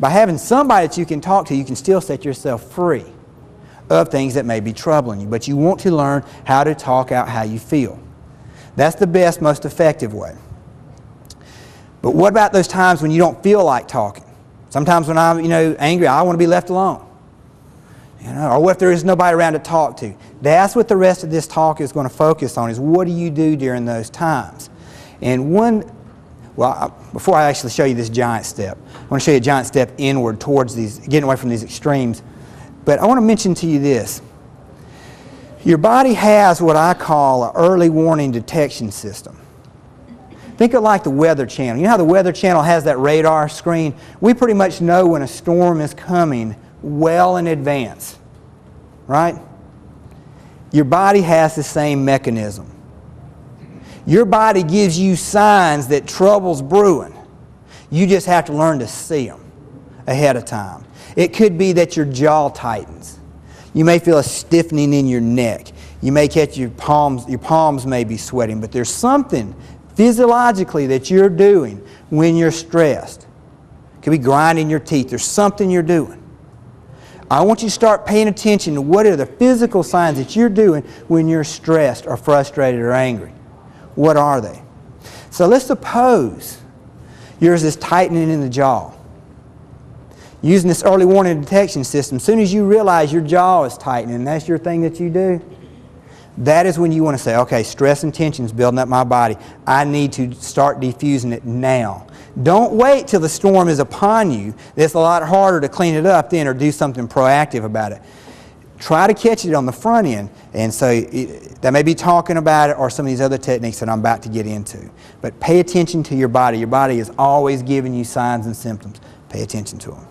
By having somebody that you can talk to, you can still set yourself free of things that may be troubling you. But you want to learn how to talk out how you feel. That's the best, most effective way. But what about those times when you don't feel like talking? Sometimes when I'm, angry, I want to be left alone. Or what if there is nobody around to talk to? That's what the rest of this talk is going to focus on, is what do you do during those times? And before I actually show you this giant step, I want to show you a giant step inward towards getting away from these extremes. But I want to mention to you this. Your body has what I call an early warning detection system. Think of it like the Weather Channel. You know how the Weather Channel has that radar screen? We pretty much know when a storm is coming well in advance, right? Your body has the same mechanism. Your body gives you signs that trouble's brewing. You just have to learn to see them ahead of time. It could be that your jaw tightens. You may feel a stiffening in your neck. You may catch your palms may be sweating, but there's something physiologically that you're doing when you're stressed. It could be grinding your teeth. There's something you're doing. I want you to start paying attention to what are the physical signs that you're doing when you're stressed or frustrated or angry. What are they? So let's suppose yours is tightening in the jaw. Using this early warning detection system, as soon as you realize your jaw is tightening, and that's your thing that you do, that is when you want to say, okay, stress and tension is building up my body. I need to start diffusing it now. Don't wait till the storm is upon you. It's a lot harder to clean it up then or do something proactive about it. Try to catch it on the front end. And so that may be talking about it or some of these other techniques that I'm about to get into. But pay attention to your body. Your body is always giving you signs and symptoms. Pay attention to them.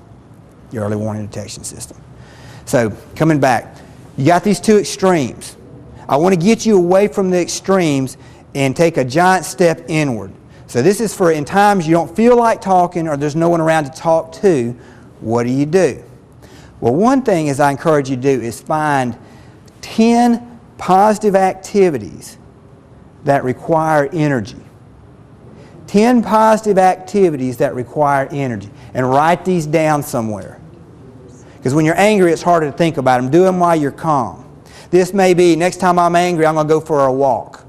Your early warning detection system. So coming back, you got these two extremes. I want to get you away from the extremes and take a giant step inward. So this is for in times you don't feel like talking or there's no one around to talk to. What do you do? Well, one thing is I encourage you to do is find 10 positive activities that require energy. 10 positive activities that require energy. And write these down somewhere. Because when you're angry, it's harder to think about them. Do them while you're calm. This may be, next time I'm angry, I'm going to go for a walk.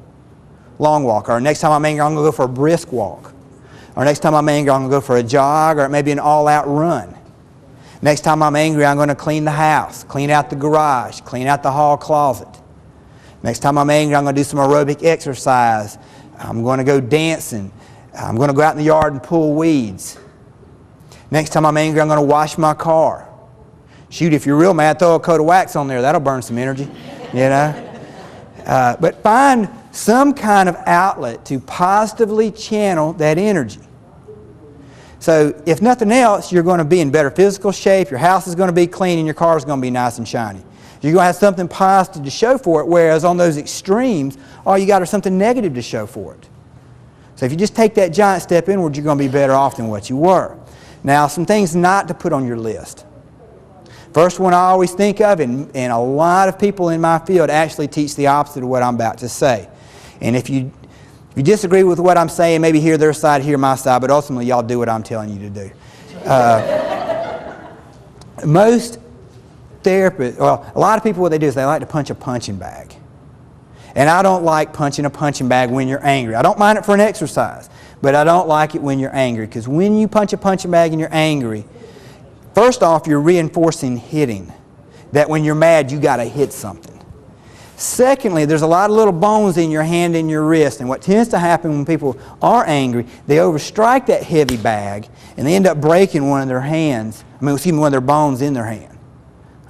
Long walk. Or next time I'm angry, I'm going to go for a brisk walk. Or next time I'm angry, I'm going to go for a jog. Or it may be an all-out run. Next time I'm angry, I'm going to clean the house. Clean out the garage. Clean out the hall closet. Next time I'm angry, I'm going to do some aerobic exercise. I'm going to go dancing. I'm going to go out in the yard and pull weeds. Next time I'm angry, I'm going to wash my car. Shoot, if you're real mad, throw a coat of wax on there. That'll burn some energy, But find some kind of outlet to positively channel that energy. So if nothing else, you're going to be in better physical shape, your house is going to be clean, and your car is going to be nice and shiny. You're going to have something positive to show for it, whereas on those extremes, all you got is something negative to show for it. So if you just take that giant step inward, you're going to be better off than what you were. Now, some things not to put on your list. First one I always think of, and a lot of people in my field actually teach the opposite of what I'm about to say. And if you disagree with what I'm saying, maybe hear their side, hear my side, but ultimately y'all do what I'm telling you to do. Most therapists, well, a lot of people, what they do is they like to punch a punching bag. And I don't like punching a punching bag when you're angry. I don't mind it for an exercise, but I don't like it when you're angry. Because when you punch a punching bag and you're angry, first off, you're reinforcing hitting. That when you're mad, you got to hit something. Secondly, there's a lot of little bones in your hand and your wrist. And what tends to happen when people are angry, they overstrike that heavy bag and they end up breaking one of their hands. One of their bones in their hand.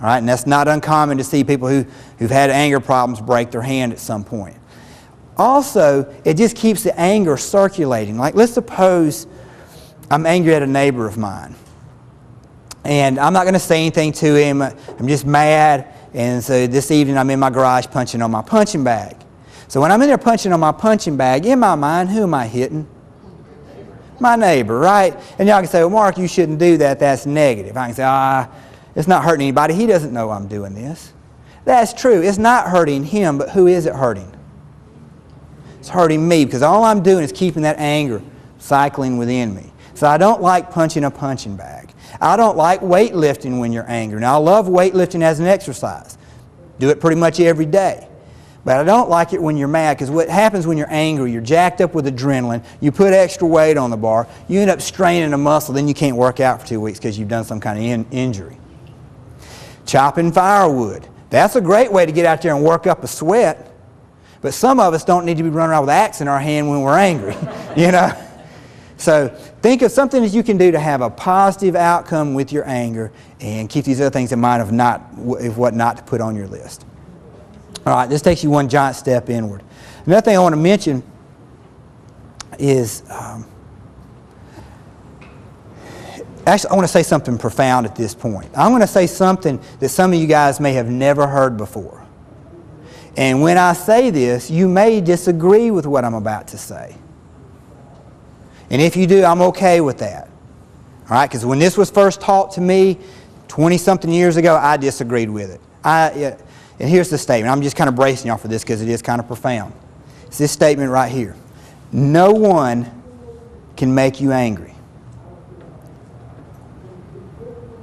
All right, and that's not uncommon to see people who've had anger problems break their hand at some point. Also, it just keeps the anger circulating. Like, let's suppose I'm angry at a neighbor of mine. And I'm not going to say anything to him. I'm just mad. And so this evening I'm in my garage punching on my punching bag. So when I'm in there punching on my punching bag, in my mind, who am I hitting? My neighbor, right? And y'all can say, well, Mark, you shouldn't do that. That's negative. I can say, it's not hurting anybody. He doesn't know I'm doing this. That's true. It's not hurting him, but who is it hurting? It's hurting me because all I'm doing is keeping that anger cycling within me. So I don't like punching a punching bag. I don't like weightlifting when you're angry. Now, I love weightlifting as an exercise. Do it pretty much every day. But I don't like it when you're mad, because what happens when you're angry, you're jacked up with adrenaline, you put extra weight on the bar, you end up straining a muscle, then you can't work out for 2 weeks because you've done some kind of injury. Chopping firewood. That's a great way to get out there and work up a sweat. But some of us don't need to be running around with an axe in our hand when we're angry, you know. So think of something that you can do to have a positive outcome with your anger, and keep these other things in mind of what not to put on your list. All right, this takes you one giant step inward. Another thing I want to mention is, actually I want to say something profound at this point. I'm going to say something that some of you guys may have never heard before. And when I say this, you may disagree with what I'm about to say. And if you do, I'm okay with that. All right, because when this was first taught to me 20-something years ago, I disagreed with it. And here's the statement. I'm just kind of bracing y'all for this because it is kind of profound. It's this statement right here. No one can make you angry.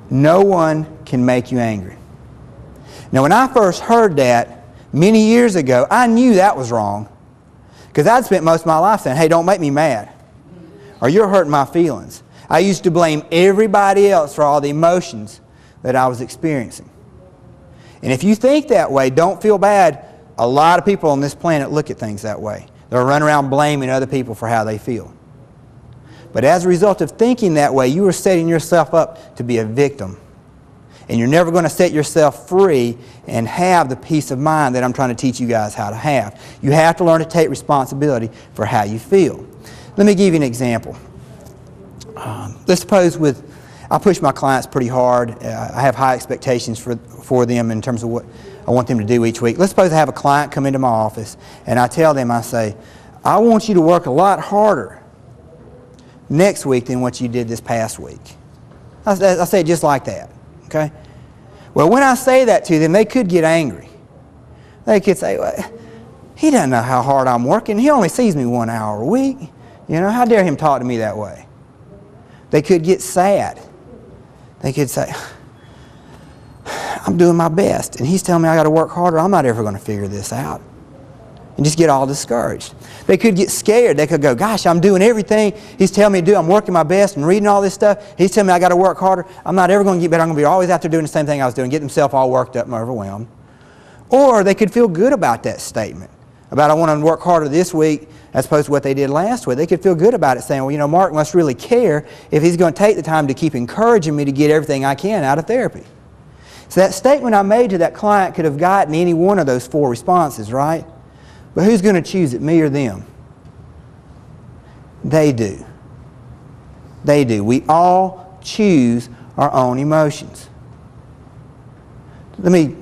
No one can make you angry. Now, when I first heard that many years ago, I knew that was wrong, because I'd spent most of my life saying, hey, don't make me mad, or you're hurting my feelings. I used to blame everybody else for all the emotions that I was experiencing. And if you think that way, don't feel bad. A lot of people on this planet look at things that way. They'll run around blaming other people for how they feel. But as a result of thinking that way, you are setting yourself up to be a victim. And you're never going to set yourself free and have the peace of mind that I'm trying to teach you guys how to have. You have to learn to take responsibility for how you feel. Let me give you an example. Let's suppose I push my clients pretty hard. I have high expectations for them in terms of what I want them to do each week. Let's suppose I have a client come into my office, and I tell them, I say, I want you to work a lot harder next week than what you did this past week. I say it just like that. Okay? Well, when I say that to them, they could get angry. They could say, well, he doesn't know how hard I'm working. He only sees me 1 hour a week. You know, how dare him talk to me that way? They could get sad. They could say, I'm doing my best, and he's telling me I got to work harder. I'm not ever going to figure this out. And just get all discouraged. They could get scared. They could go, gosh, I'm doing everything he's telling me to do. I'm working my best and reading all this stuff. He's telling me I got to work harder. I'm not ever going to get better. I'm going to be always out there doing the same thing I was doing, get themselves all worked up and overwhelmed. Or they could feel good about that statement, about I want to work harder this week as opposed to what they did last week. They could feel good about it, saying, well, you know, Mark must really care if he's going to take the time to keep encouraging me to get everything I can out of therapy. So that statement I made to that client could have gotten any one of those 4 responses, right? But who's going to choose it, me or them? They do. They do. We all choose our own emotions. Let me